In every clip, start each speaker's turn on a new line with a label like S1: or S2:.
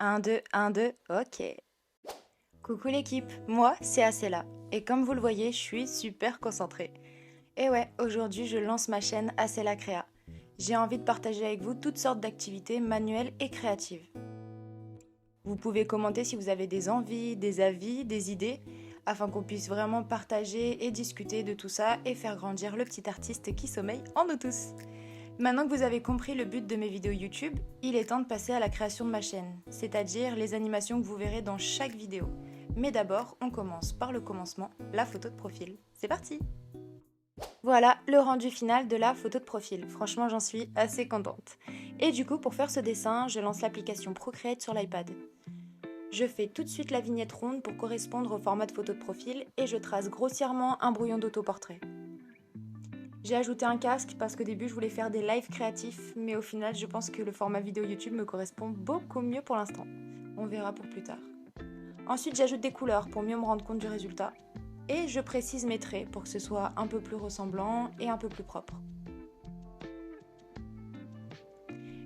S1: 1, 2, 1, 2, ok. Coucou l'équipe, moi c'est Acela, et comme vous le voyez, je suis super concentrée. Et ouais, aujourd'hui je lance ma chaîne Acela Créa. J'ai envie de partager avec vous toutes sortes d'activités manuelles et créatives. Vous pouvez commenter si vous avez des envies, des avis, des idées, afin qu'on puisse vraiment partager et discuter de tout ça et faire grandir le petit artiste qui sommeille en nous tous. Maintenant que vous avez compris le but de mes vidéos YouTube, il est temps de passer à la création de ma chaîne, c'est-à-dire les animations que vous verrez dans chaque vidéo. Mais d'abord, on commence par le commencement, la photo de profil. C'est parti! Voilà le rendu final de la photo de profil. Franchement, j'en suis assez contente. Et du coup, pour faire ce dessin, je lance l'application Procreate sur l'iPad. Je fais tout de suite la vignette ronde pour correspondre au format de photo de profil et je trace grossièrement un brouillon d'autoportrait. J'ai ajouté un casque parce qu'au début je voulais faire des lives créatifs, mais au final je pense que le format vidéo YouTube me correspond beaucoup mieux pour l'instant. On verra pour plus tard. Ensuite j'ajoute des couleurs pour mieux me rendre compte du résultat. Et je précise mes traits pour que ce soit un peu plus ressemblant et un peu plus propre.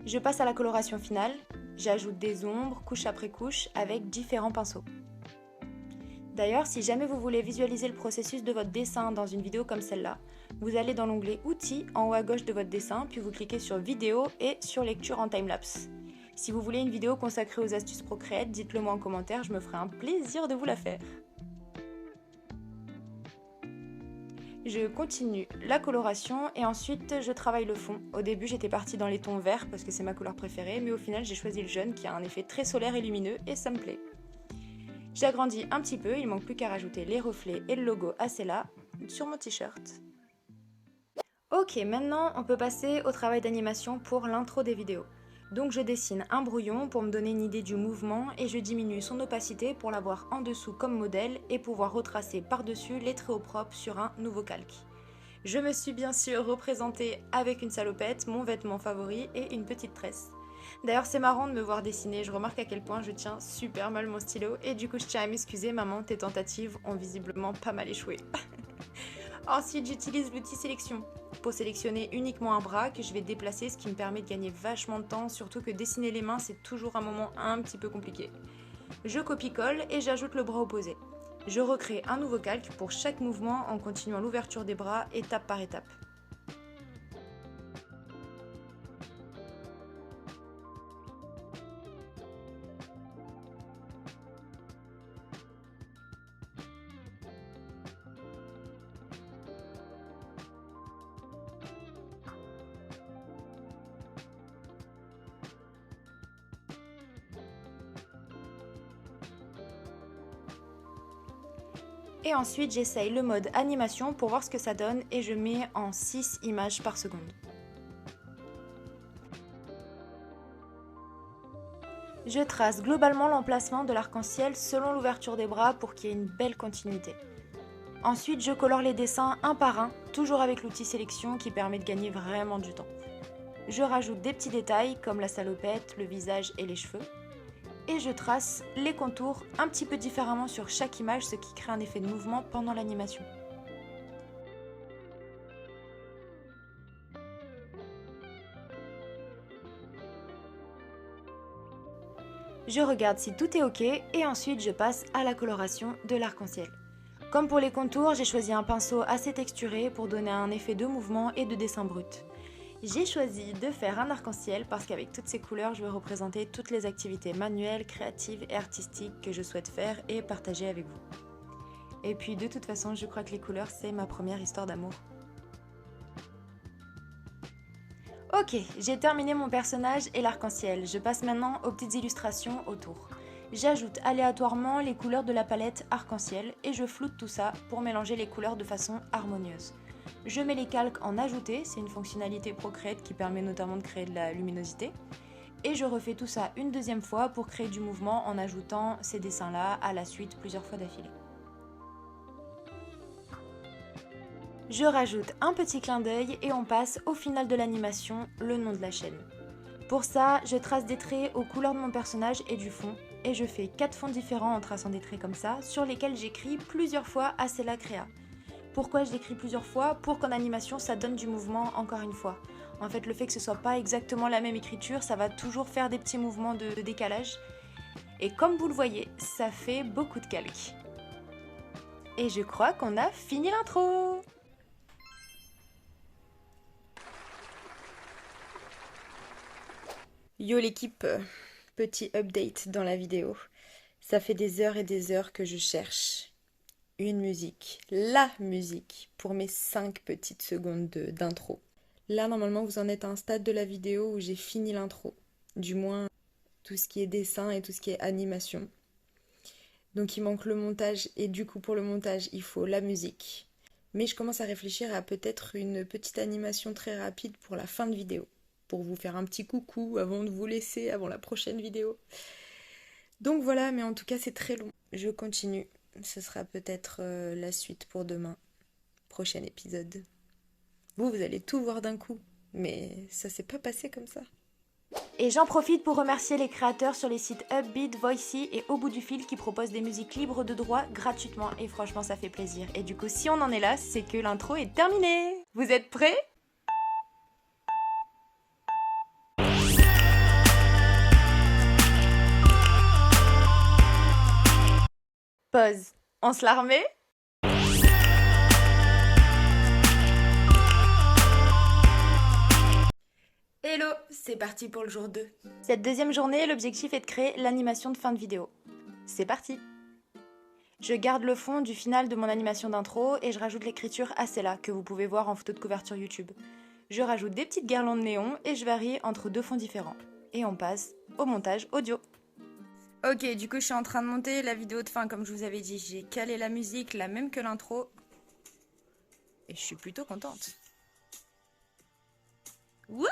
S1: Je passe à la coloration finale. J'ajoute des ombres, couche après couche, avec différents pinceaux. D'ailleurs, si jamais vous voulez visualiser le processus de votre dessin dans une vidéo comme celle-là, vous allez dans l'onglet Outils en haut à gauche de votre dessin, puis vous cliquez sur Vidéo et sur Lecture en timelapse. Si vous voulez une vidéo consacrée aux astuces Procreate, dites-le moi en commentaire, je me ferai un plaisir de vous la faire. Je continue la coloration et ensuite je travaille le fond. Au début j'étais partie dans les tons verts parce que c'est ma couleur préférée, mais au final j'ai choisi le jaune qui a un effet très solaire et lumineux et ça me plaît. J'agrandis un petit peu, il manque plus qu'à rajouter les reflets et le logo Acela sur mon t-shirt. Ok, maintenant on peut passer au travail d'animation pour l'intro des vidéos. Donc je dessine un brouillon pour me donner une idée du mouvement et je diminue son opacité pour l'avoir en dessous comme modèle et pouvoir retracer par-dessus les traits au propre sur un nouveau calque. Je me suis bien sûr représentée avec une salopette, mon vêtement favori et une petite tresse. D'ailleurs c'est marrant de me voir dessiner, je remarque à quel point je tiens super mal mon stylo et du coup je tiens à m'excuser maman, tes tentatives ont visiblement pas mal échoué. Ensuite j'utilise l'outil sélection pour sélectionner uniquement un bras que je vais déplacer, ce qui me permet de gagner vachement de temps, surtout que dessiner les mains c'est toujours un moment un petit peu compliqué. Je copie-colle et j'ajoute le bras opposé. Je recrée un nouveau calque pour chaque mouvement en continuant l'ouverture des bras étape par étape. Et ensuite j'essaye le mode animation pour voir ce que ça donne et je mets en 6 images par seconde. Je trace globalement l'emplacement de l'arc-en-ciel selon l'ouverture des bras pour qu'il y ait une belle continuité. Ensuite je colore les dessins un par un, toujours avec l'outil sélection qui permet de gagner vraiment du temps. Je rajoute des petits détails comme la salopette, le visage et les cheveux. Et je trace les contours un petit peu différemment sur chaque image, ce qui crée un effet de mouvement pendant l'animation. Je regarde si tout est ok et ensuite je passe à la coloration de l'arc-en-ciel. Comme pour les contours, j'ai choisi un pinceau assez texturé pour donner un effet de mouvement et de dessin brut. J'ai choisi de faire un arc-en-ciel parce qu'avec toutes ces couleurs, je veux représenter toutes les activités manuelles, créatives et artistiques que je souhaite faire et partager avec vous. Et puis de toute façon, je crois que les couleurs, c'est ma première histoire d'amour. Ok, j'ai terminé mon personnage et l'arc-en-ciel. Je passe maintenant aux petites illustrations autour. J'ajoute aléatoirement les couleurs de la palette arc-en-ciel et je floute tout ça pour mélanger les couleurs de façon harmonieuse. Je mets les calques en ajouter, c'est une fonctionnalité Procreate qui permet notamment de créer de la luminosité. Et je refais tout ça une deuxième fois pour créer du mouvement en ajoutant ces dessins-là à la suite plusieurs fois d'affilée. Je rajoute un petit clin d'œil et on passe au final de l'animation, le nom de la chaîne. Pour ça, je trace des traits aux couleurs de mon personnage et du fond, et je fais 4 fonds différents en traçant des traits comme ça, sur lesquels j'écris plusieurs fois Acela Créa. Pourquoi je l'écris plusieurs fois? Pour qu'en animation ça donne du mouvement encore une fois. En fait le fait que ce soit pas exactement la même écriture, ça va toujours faire des petits mouvements de décalage. Et comme vous le voyez, ça fait beaucoup de calques. Et je crois qu'on a fini l'intro. Yo l'équipe, petit update dans la vidéo. Ça fait des heures et des heures que je cherche une musique, la musique, pour mes 5 petites secondes d'intro. Là, normalement, vous en êtes à un stade de la vidéo où j'ai fini l'intro. Du moins, tout ce qui est dessin et tout ce qui est animation. Donc il manque le montage et du coup pour le montage, il faut la musique. Mais je commence à réfléchir à peut-être une petite animation très rapide pour la fin de vidéo. Pour vous faire un petit coucou avant de vous laisser, avant la prochaine vidéo. Donc voilà, mais en tout cas c'est très long. Je continue. Ce sera peut-être la suite pour demain. Prochain épisode. Vous allez tout voir d'un coup. Mais ça s'est pas passé comme ça. Et j'en profite pour remercier les créateurs sur les sites Upbeat, Voicy et Au bout du fil qui proposent des musiques libres de droit gratuitement. Et franchement ça fait plaisir. Et du coup si on en est là, c'est que l'intro est terminée. Vous êtes prêts ? Pause. On se la remet ? Hello, c'est parti pour le jour 2. Cette deuxième journée, l'objectif est de créer l'animation de fin de vidéo. C'est parti. Je garde le fond du final de mon animation d'intro et je rajoute l'écriture Acela que vous pouvez voir en photo de couverture YouTube. Je rajoute des petites guirlandes néon et je varie entre 2 fonds différents. Et on passe au montage audio. Ok, du coup je suis en train de monter la vidéo de fin comme je vous avais dit. J'ai calé la musique, la même que l'intro. Et je suis plutôt contente. Wouhou!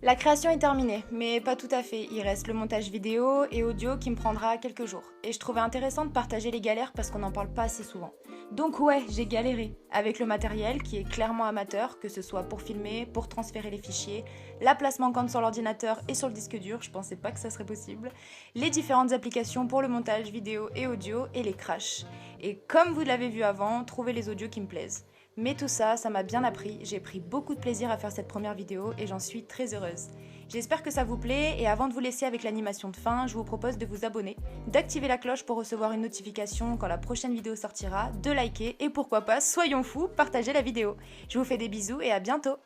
S1: La création est terminée, mais pas tout à fait. Il reste le montage vidéo et audio qui me prendra quelques jours. Et je trouvais intéressant de partager les galères parce qu'on n'en parle pas assez souvent. Donc ouais, j'ai galéré avec le matériel qui est clairement amateur, que ce soit pour filmer, pour transférer les fichiers, la place manquante sur l'ordinateur et sur le disque dur, je pensais pas que ça serait possible, les différentes applications pour le montage vidéo et audio et les crashs. Et comme vous l'avez vu avant, trouver les audios qui me plaisent. Mais tout ça, ça m'a bien appris, j'ai pris beaucoup de plaisir à faire cette première vidéo et j'en suis très heureuse. J'espère que ça vous plaît et avant de vous laisser avec l'animation de fin, je vous propose de vous abonner, d'activer la cloche pour recevoir une notification quand la prochaine vidéo sortira, de liker et pourquoi pas, soyons fous, partagez la vidéo. Je vous fais des bisous et à bientôt!